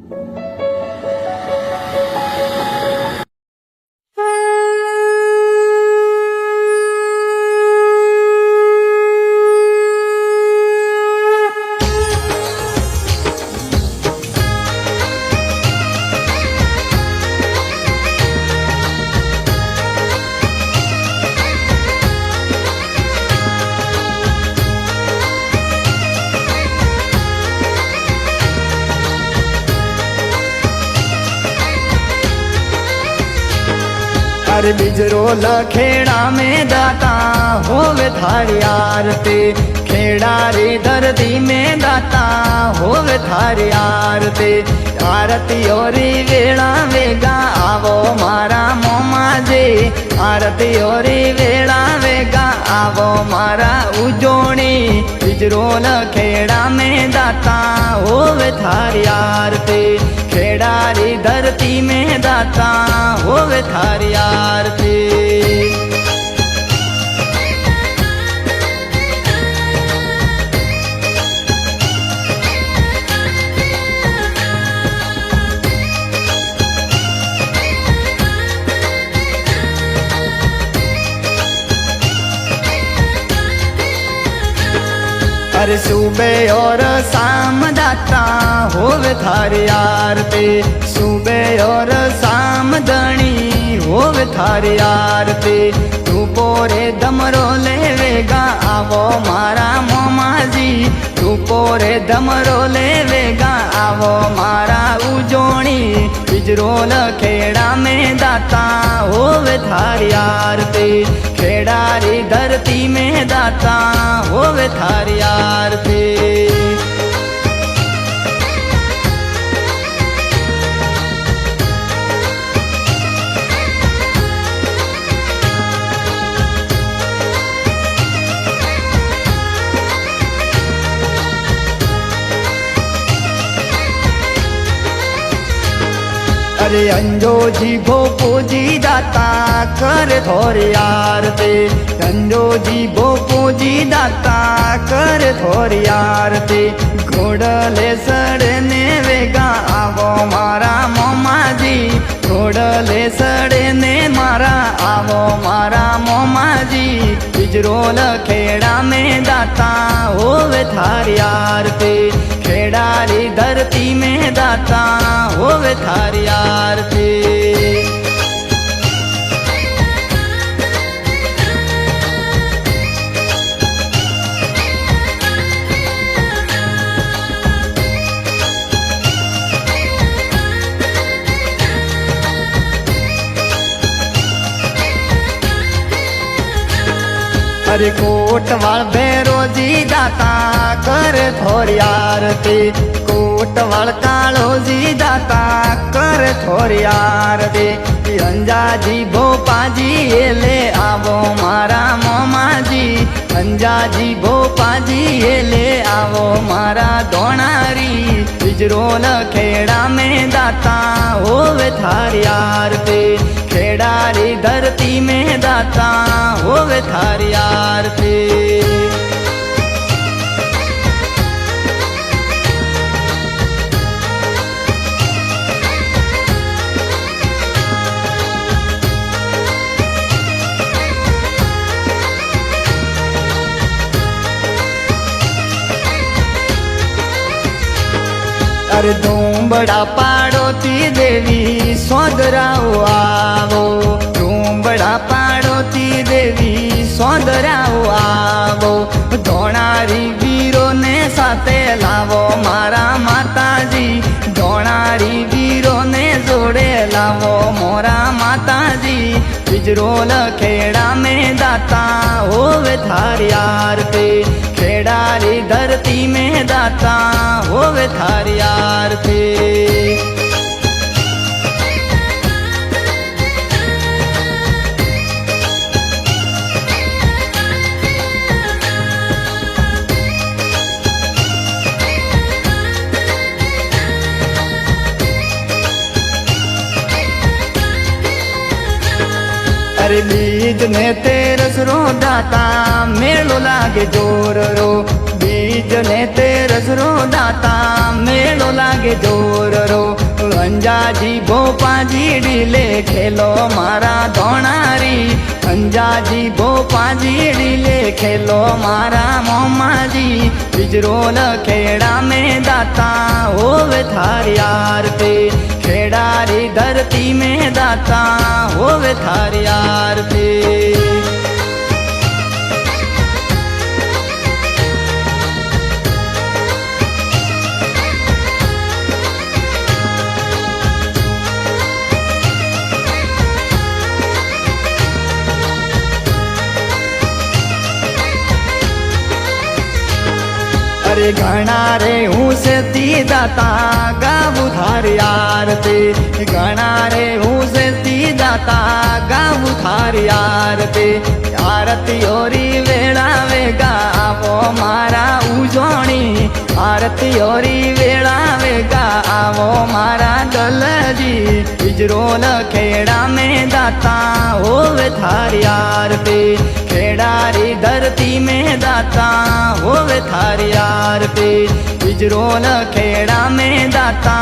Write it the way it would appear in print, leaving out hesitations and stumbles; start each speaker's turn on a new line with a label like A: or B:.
A: अरे बिजरो लखेड़ा में दाता होवे थारी आरती, खेड़ा रे धरती में दाता होवे थारी आरती। आरती ओरी वेला वेगा आवो मारा मोमा जे, आरती ओरी वेला वेगा आवो मारा उजोणी। बिजरो लखेड़ा में दाता होवे थारी आरती, खेड़ा री धरती में दाता होवे थारी आरती। अरे सुबह और शाम दाता होवे थारी आरती, सुबह और शाम धनी होवे थारी आरती। तू पोरे दमरो लेवेगा आवो मारा मोमा जी, तू पोरे दमरो लेवेगा आवो मारा उजोणी। बिजरो लखेड़ा में दाता होवे थारी आरती, खेड़ा री धरती में दाता होवे थारी आरती। अरे अंजो जी भोपो जी दाता कर थोरी आरती, अंजो जी भोपो जी दाता कर थोरी आरती। घोड़ले सड़ने वेगा आवो मारा मोमा जी, घोड़ले सड़ने मारा आवो मारा मोमा जी। बिजरो लखेड़ा में दाता होवे थारी आरती, खेड़ा री धरती में दाता होवे थारी आरती। अरे कोटवाल भैरो जी दाता कर थोरी आरती, कोटवाल कालो जी दाता कर थोरी आरती। अंजा जी भोपा जी ले आवो मारा मोमा जी, अंजा जी भोपा जी ले आवो मारा दोणारी। बिजरो लखेड़ा में दाता होवे थारी आरती, खेड़ा री धरती में दाता होवे थारी आरती। अरे डूंबड़ा पाड़ोती देवी सोदराओ आवो, डूंबड़ा पाड़ोती देवी सोदराओ आवो। धोणारी वीरो ने साथे लावो मारा माता जी, धोणारी वीरो ने जोड़े लावो मोरा माता जी। बिजरो लखेड़ा में दाता होवे थारी आरती, खेड़ा री धरती में दाता होवे थारी आरती। अरे बीज ने तेरस रो दाता मेलो लागे जोर रो, बीज ने तेरस रो दाता मेलो लागे जोर रो। અંજાજી ભોપાજી ડીલે ખેલો મારા ધોણારી અંજાજી ભોપાજી ડીલે ખેલો મારા મોમાજી बिजरोल खेड़ा में दाता होवे थारी आरती खेड़ारी धरती में दाता होवे थारी आरती अरे घना रे हूँ से ती दाता गावू थारी आरती घना रे हूँ से ती दाता गावू थारी आरती आरती ओरी वेला वेगा आवो मारा उजोणी आरती ओरी वेला वेगा आवो मारा दलजी बिजरोल खेड़ा में दाता होवे थारी आरती खेड़ारी धरती में दाता होवे थारी आरती बिजरोल खेड़ा में दाता